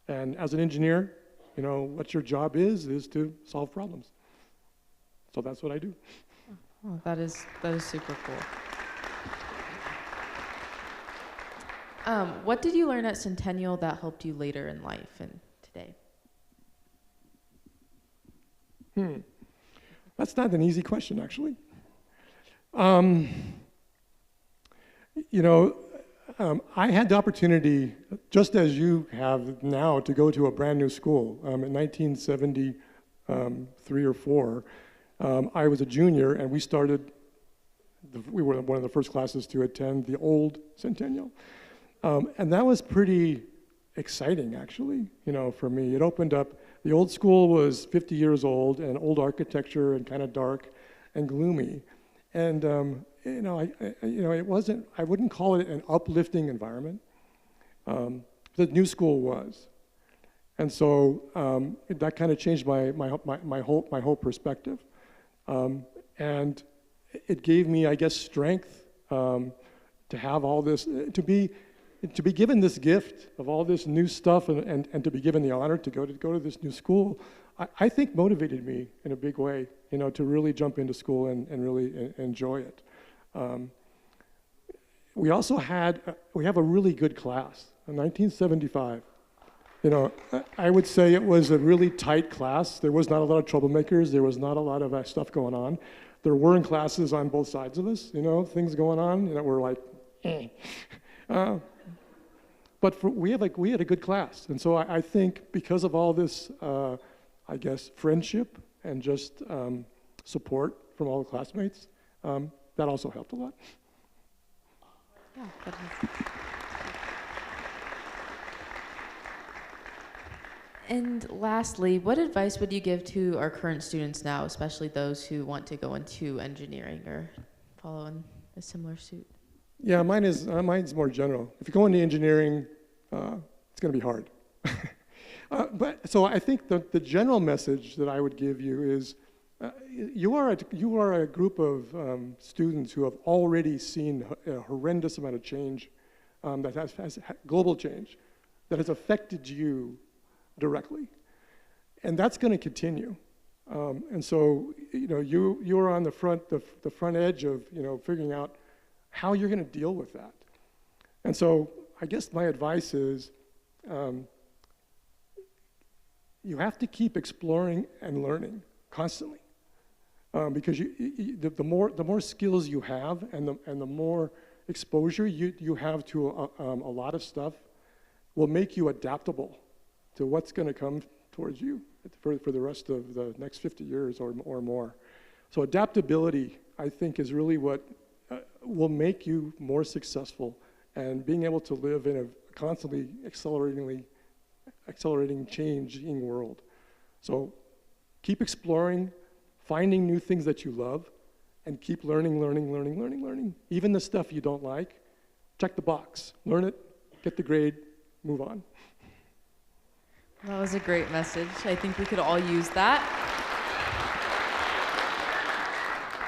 S8: And as an engineer, you know, what your job is to solve problems. So that's what I do.
S7: Oh, that is super cool. What did you learn at Centennial that helped you later in life and today?
S8: That's not an easy question, actually. You know, I had the opportunity, just as you have now, to go to a brand new school. In 1973 or 4, I was a junior, and we were one of the first classes to attend the old Centennial. And that was pretty exciting, actually, you know, for me. It opened up, the old school was 50 years old, and old architecture, and kind of dark and gloomy. And, you know, I wouldn't call it an uplifting environment. The new school was. And so that kind of changed my whole perspective. And it gave me, I guess, strength to have all this, to be given this gift of all this new stuff and to be given the honor to go to this new school, I think motivated me in a big way, you know, to really jump into school and really enjoy it. We also have a really good class in 1975. You know, I would say it was a really tight class. There was not a lot of troublemakers. There was not a lot of stuff going on. There were classes on both sides of us, you know, things going on that were like, but we had a good class. And so I think because of all this, I guess, friendship and just support from all the classmates, that also helped a lot.
S7: Yeah, that is. And lastly, what advice would you give to our current students now, especially those who want to go into engineering or follow in a similar suit?
S8: Yeah, mine's more general. If you go into engineering, it's going to be hard. But so I think the general message that I would give you is You are a group of students who have already seen a horrendous amount of change, that has global change, that has affected you directly, and that's going to continue. And so, you are on the front edge of figuring out how you're going to deal with that. And so, I guess my advice is, you have to keep exploring and learning constantly. Because the more skills you have, and the more exposure you have to a lot of stuff, will make you adaptable to what's going to come towards you for the rest of the next 50 years or more. So adaptability, I think, is really what will make you more successful, and being able to live in a constantly accelerating, changing world. So keep exploring, finding new things that you love, and keep learning. Even the stuff you don't like, check the box. Learn it, get the grade, move on.
S7: That was a great message. I think we could all use that.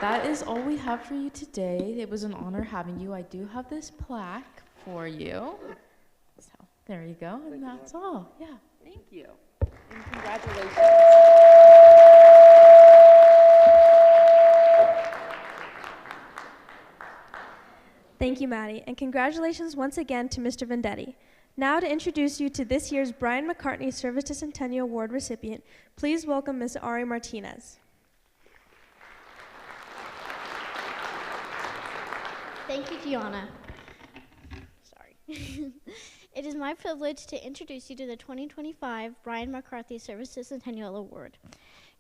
S7: That is all we have for you today. It was an honor having you. I do have this plaque for you. So there you go, and that's all. Yeah, thank you. And congratulations.
S2: Thank you, Maddie, and congratulations once again to Mr. Vendetti. Now to introduce you to this year's Brian Macartney Service to Centennial Award recipient, please welcome Ms. Ari Martinez.
S9: Thank you, Gianna. Sorry. It is my privilege to introduce you to the 2025 Brian McCarthy Service to Centennial Award.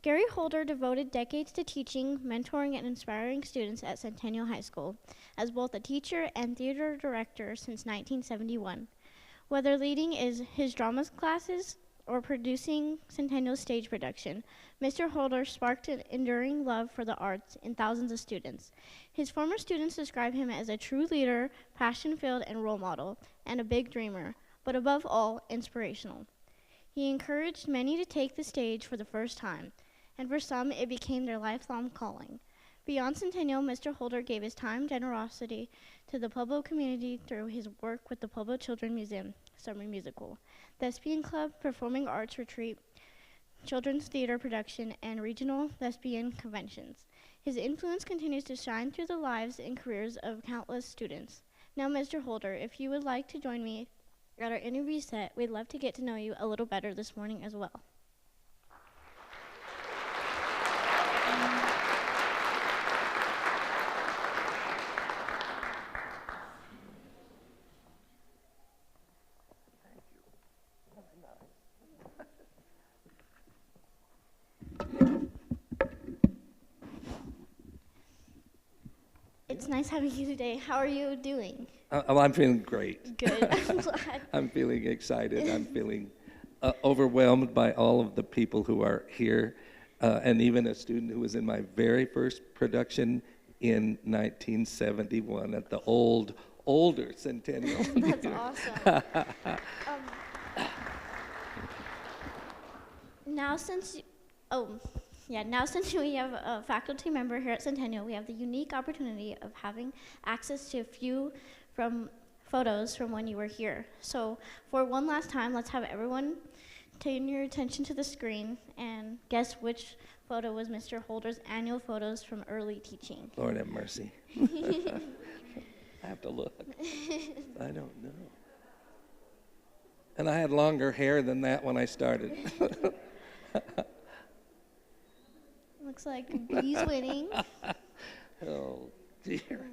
S9: Gary Holder devoted decades to teaching, mentoring, and inspiring students at Centennial High School as both a teacher and theater director since 1971. Whether leading his drama classes or producing Centennial's stage production, Mr. Holder sparked an enduring love for the arts in thousands of students. His former students describe him as a true leader, passion-filled and role model, and a big dreamer, but above all, inspirational. He encouraged many to take the stage for the first time, and for some, it became their lifelong calling. Beyond Centennial, Mr. Holder gave his time, generosity to the Pueblo community through his work with the Pueblo Children's Museum Summer Musical, Thespian Club, Performing Arts Retreat, Children's Theater Production, and regional thespian conventions. His influence continues to shine through the lives and careers of countless students. Now, Mr. Holder, if you would like to join me at our interview set, we'd love to get to know you a little better this morning as well. It's nice having you today. How are you doing?
S10: I'm feeling great.
S9: Good. I'm glad.
S10: I'm feeling excited. I'm feeling overwhelmed by all of the people who are here, and even a student who was in my very first production in 1971 at the older Centennial.
S9: That's awesome. Now since we have a faculty member here at Centennial, we have the unique opportunity of having access to a few photos from when you were here. So for one last time, let's have everyone turn your attention to the screen and guess which photo was Mr. Holder's annual photos from early teaching.
S10: Lord have mercy. I have to look. I don't know. And I had longer hair than that when I started.
S9: Looks like B's winning.
S10: Oh, dear.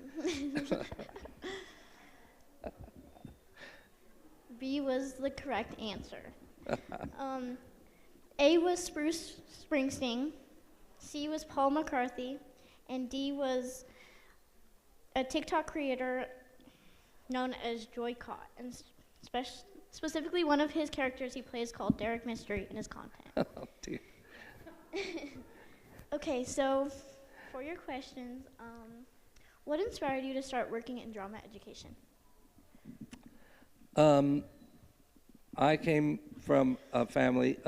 S9: B was the correct answer. A was Bruce Springsteen, C was Paul McCarthy, and D was a TikTok creator known as Joy Cott. And specifically one of his characters he plays called Derek Mystery in his content.
S10: Oh, dear.
S9: Okay, so for your questions, what inspired you to start working in drama education?
S10: I came from a family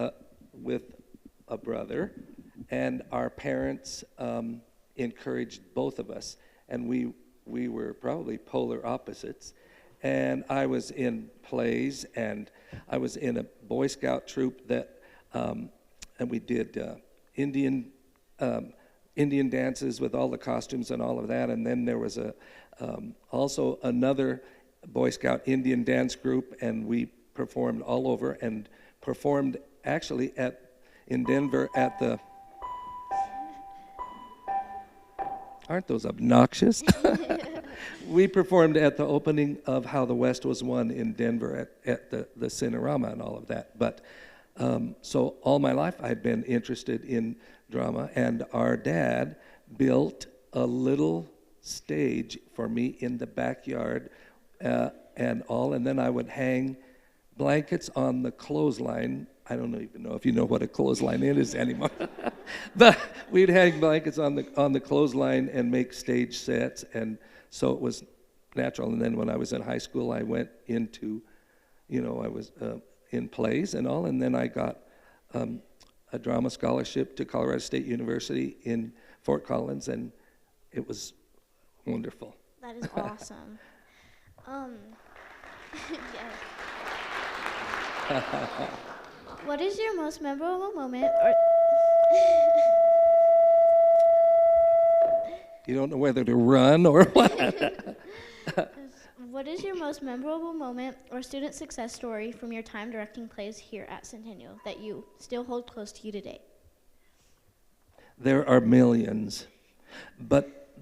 S10: with a brother and our parents encouraged both of us, and we were probably polar opposites. And I was in plays, and I was in a Boy Scout troop that, and we did Indian dances with all the costumes and all of that. And then there was also another Boy Scout Indian dance group, and we performed all over, and performed actually in Denver at the. Aren't those obnoxious? We performed at the opening of How the West Was Won in Denver at the Cinerama and all of that. But so all my life I'd been interested in drama, and our dad built a little stage for me in the backyard and then I would hang blankets on the clothesline. I don't even know if you know what a clothesline is anymore. But we'd hang blankets on the clothesline and make stage sets, and so it was natural. And then when I was in high school, I went into, I was in plays and all, and then I got a drama scholarship to Colorado State University in Fort Collins, and it was wonderful.
S9: That is awesome. Yes. What is your most memorable moment or
S10: You don't know whether to run or what?
S9: What is your most memorable moment or student success story from your time directing plays here at Centennial that you still hold close to you today?
S10: There are millions, but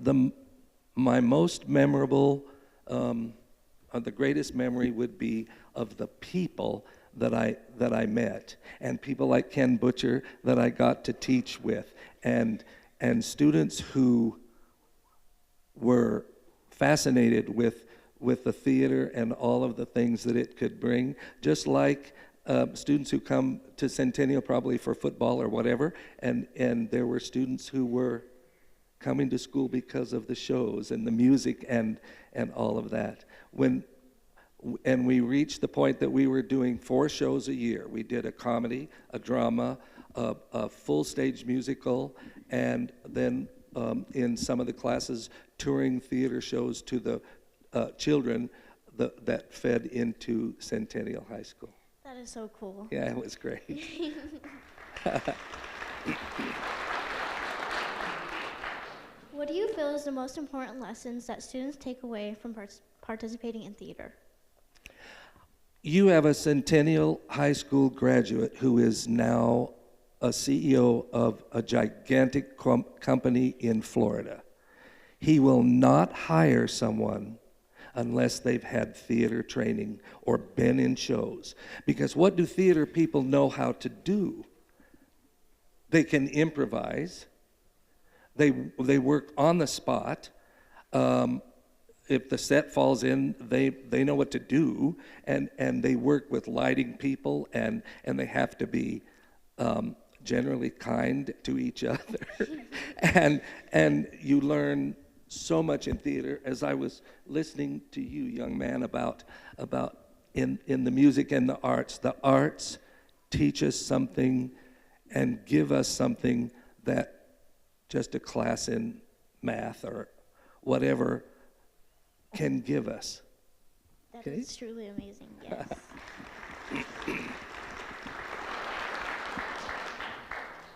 S10: my most memorable, the greatest memory would be of the people that I met, and people like Ken Butcher that I got to teach with, and students who were fascinated with the theater and all of the things that it could bring, just like students who come to Centennial probably for football or whatever, and there were students who were coming to school because of the shows and the music and all of that. And we reached the point that we were doing 4 shows a year. We did a comedy, a drama, a full stage musical, and then in some of the classes, touring theater shows to the children that fed into Centennial High School.
S9: That is so cool.
S10: Yeah, it was great.
S9: What do you feel is the most important lessons that students take away from participating in theater?
S10: You have a Centennial High School graduate who is now a CEO of a gigantic company in Florida. He will not hire someone unless they've had theater training or been in shows. Because what do theater people know how to do? They can improvise. They work on the spot. If the set falls in, they know what to do, and they work with lighting people, and they have to be generally kind to each other. and you learn so much in theater. As I was listening to you, young man, about in the music and the arts teach us something and give us something that just a class in math or whatever can give us.
S9: That is truly amazing, yes.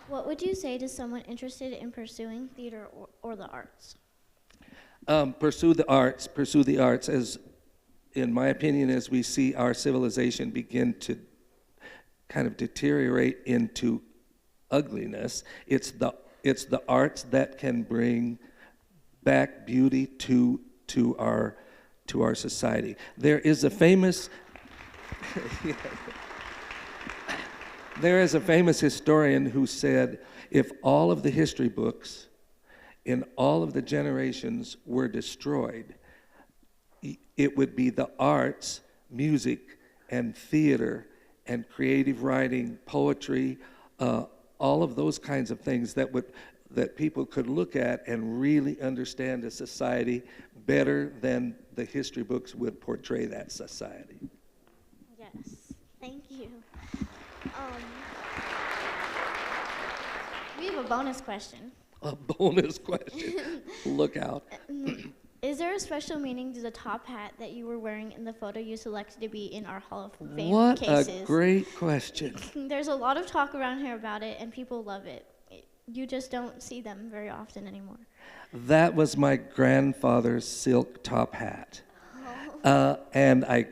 S9: What would you say to someone interested in pursuing theater or the arts?
S10: Pursue the arts, as, in my opinion, as we see our civilization begin to kind of deteriorate into ugliness. It's the arts that can bring back beauty to our society. There is a famous historian who said, if all of the history books in all of the generations were destroyed, it would be the arts, music, and theater, and creative writing, poetry, all of those kinds of things that people could look at and really understand a society better than the history books would portray that society.
S9: Yes, thank you. We actually have a bonus question.
S10: A bonus question. Look out.
S9: Is there a special meaning to the top hat that you were wearing in the photo you selected to be in our Hall of Fame
S10: What
S9: cases?
S10: a great question.
S9: There's a lot of talk around here about it, and people love it. You just don't see them very often anymore.
S10: That was my grandfather's silk top hat. And I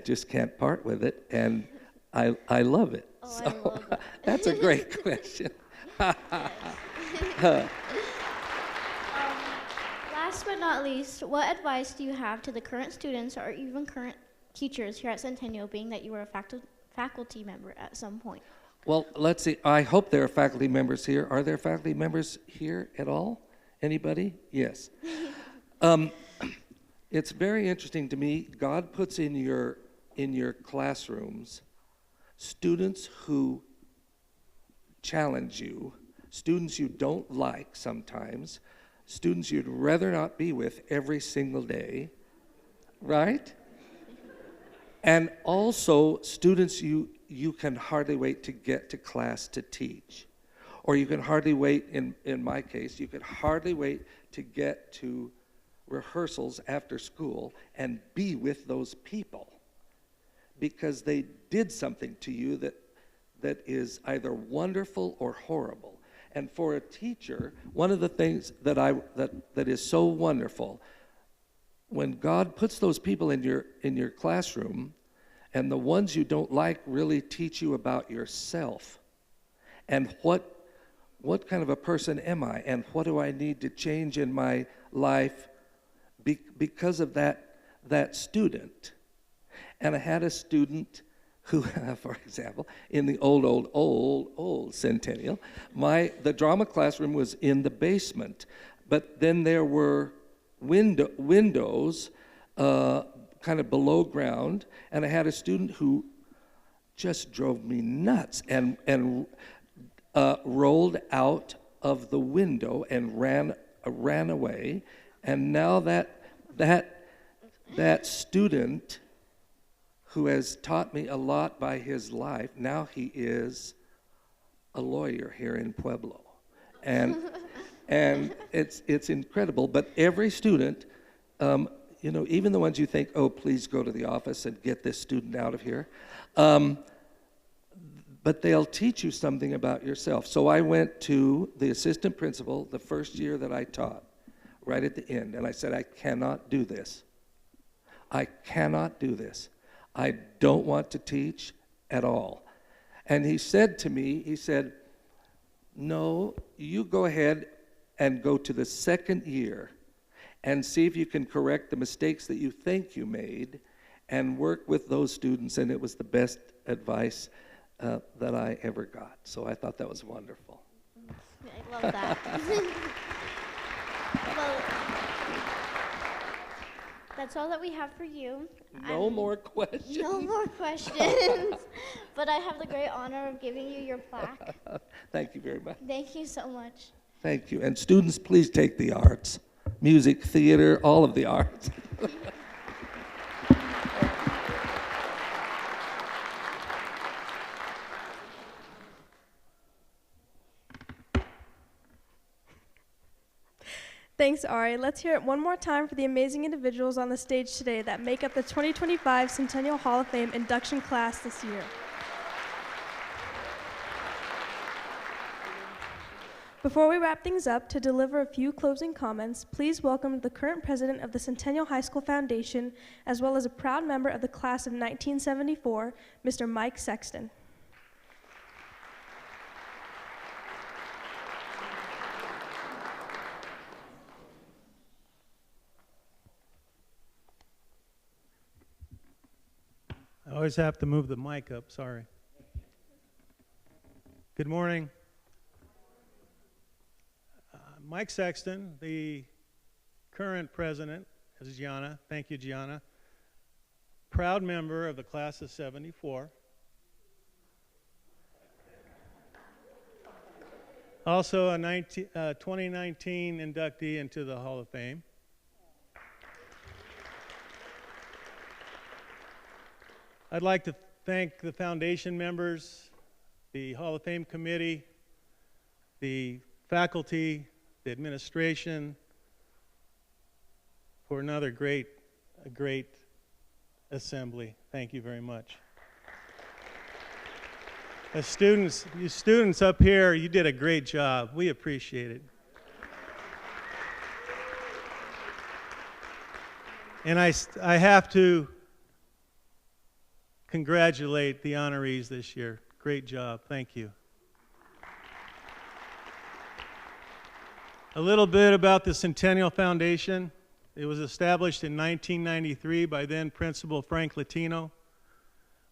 S10: just can't part with it, and I love it.
S9: Oh,
S10: So
S9: I love it.
S10: that's a great question.
S9: Last but not least, what advice do you have to the current students or even current teachers here at Centennial, being that you were a faculty member at some point?
S10: Well, let's see. I hope there are faculty members here. Are there faculty members here at all? Anybody? Yes. It's very interesting to me. God puts in your classrooms students who challenge you, students you don't like sometimes, students you'd rather not be with every single day, right? And also students you can hardly wait to get to class to teach. Or you can hardly wait, in my case, you could hardly wait to get to rehearsals after school and be with those people because they did something to you that is either wonderful or horrible. And for a teacher, one of the things that is so wonderful, when God puts those people in your classroom, and the ones you don't like really teach you about yourself and what kind of a person am I and what do I need to change in my life because of that student. And I had a student who, for example, in the old Centennial, the drama classroom was in the basement, but then there were windows kind of below ground, and I had a student who just drove me nuts and rolled out of the window and ran away, and now that student who has taught me a lot by his life, now he is a lawyer here in Pueblo. And it's incredible. But every student, even the ones you think, oh, please go to the office and get this student out of here, but they'll teach you something about yourself. So I went to the assistant principal the first year that I taught, right at the end, and I said, I cannot do this. I cannot do this. I don't want to teach at all. And he said to me, no, you go ahead and go to the second year and see if you can correct the mistakes that you think you made and work with those students. And it was the best advice that I ever got. So I thought that was wonderful.
S9: I love that. Well, that's all that we have for you.
S10: No more questions.
S9: No more questions. But I have the great honor of giving you your plaque.
S10: Thank you very much.
S9: Thank you so much.
S10: Thank you. And students, please take the arts. Music, theater, all of the arts.
S2: Thanks, Ari. Let's hear it one more time for the amazing individuals on the stage today that make up the 2025 Centennial Hall of Fame induction class this year. Before we wrap things up, to deliver a few closing comments, please welcome the current president of the Centennial High School Foundation, as well as a proud member of the class of 1974, Mr. Mike Sexton.
S11: I always have to move the mic up, sorry. Good morning. Mike Sexton, the current president, is Gianna. Thank you, Gianna. Proud member of the class of 74. Also a 2019 inductee into the Hall of Fame. I'd like to thank the foundation members, the Hall of Fame committee, the faculty, the administration, for another great assembly. Thank you very much. As students, you students up here, you did a great job. We appreciate it. And I have to congratulate the honorees this year. Great job. Thank you. A little bit about the Centennial Foundation. It was established in 1993 by then Principal Frank Latino.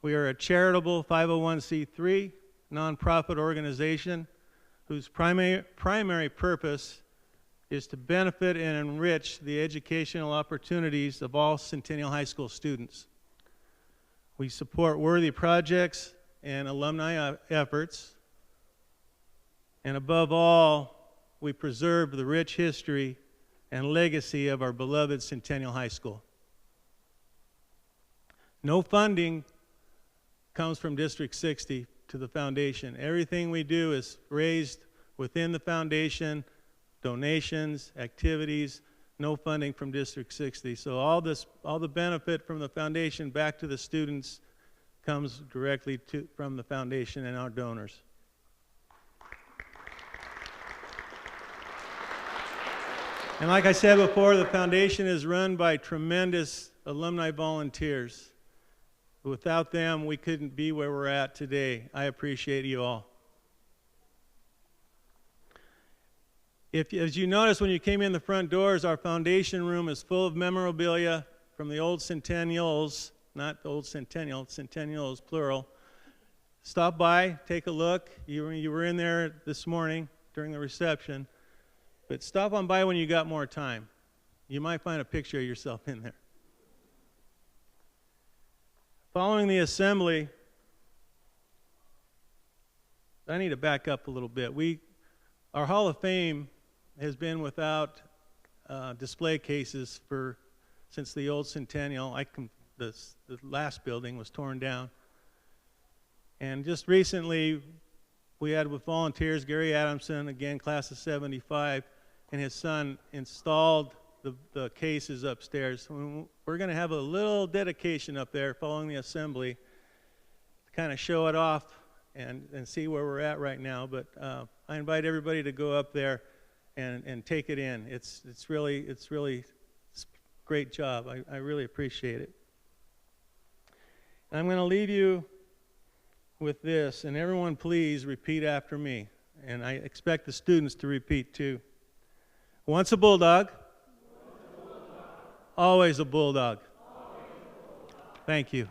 S11: We are a charitable 501c3 nonprofit organization whose primary purpose is to benefit and enrich the educational opportunities of all Centennial High School students. We support worthy projects and alumni efforts, and above all, we preserve the rich history and legacy of our beloved Centennial High School. No funding comes from District 60 to the foundation. Everything we do is raised within the foundation, donations, activities, no funding from District 60. So all the benefit from the foundation back to the students comes directly from the foundation and our donors. And like I said before, the foundation is run by tremendous alumni volunteers. Without them, we couldn't be where we're at today. I appreciate you all. As you noticed when you came in the front doors, our foundation room is full of memorabilia from the old Centennials, not the old Centennial, Centennials plural. Stop by, take a look. You were in there this morning during the reception, but stop on by when you got more time. You might find a picture of yourself in there. Following the assembly, I need to back up a little bit. Our Hall of Fame has been without display cases since the old Centennial. The last building was torn down. And just recently, we had with volunteers, Gary Adamson, again, class of 75, and his son installed the cases upstairs. We're going to have a little dedication up there following the assembly to kind of show it off and see where we're at right now. But I invite everybody to go up there and take it in. It's really a great job. I really appreciate it. And I'm going to leave you with this, and everyone please repeat after me. And I expect the students to repeat too. Once a Bulldog, always a Bulldog. Thank you.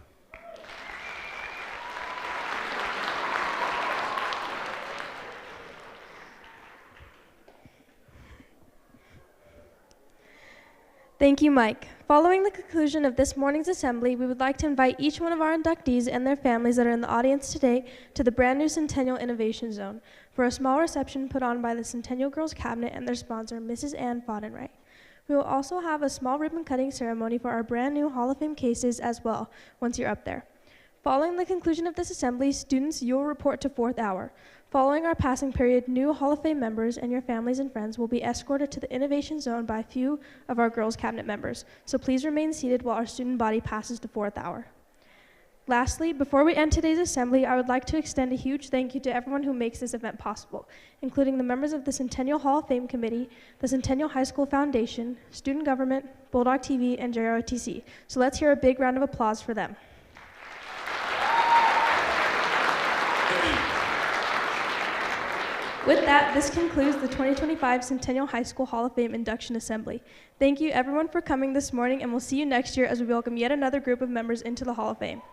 S2: Thank you, Mike. Following the conclusion of this morning's assembly, we would like to invite each one of our inductees and their families that are in the audience today to the brand new Centennial Innovation Zone for a small reception put on by the Centennial Girls Cabinet and their sponsor, Mrs. Ann Faudenright. We will also have a small ribbon cutting ceremony for our brand new Hall of Fame cases as well once you're up there. Following the conclusion of this assembly, students, you will report to 4th hour. Following our passing period, new Hall of Fame members and your families and friends will be escorted to the Innovation Zone by a few of our Girls Cabinet members. So please remain seated while our student body passes to 4th hour. Lastly, before we end today's assembly, I would like to extend a huge thank you to everyone who makes this event possible, including the members of the Centennial Hall of Fame Committee, the Centennial High School Foundation, Student Government, Bulldog TV, and JROTC. So let's hear a big round of applause for them. With that, this concludes the 2025 Centennial High School Hall of Fame Induction Assembly. Thank you everyone for coming this morning, and we'll see you next year as we welcome yet another group of members into the Hall of Fame.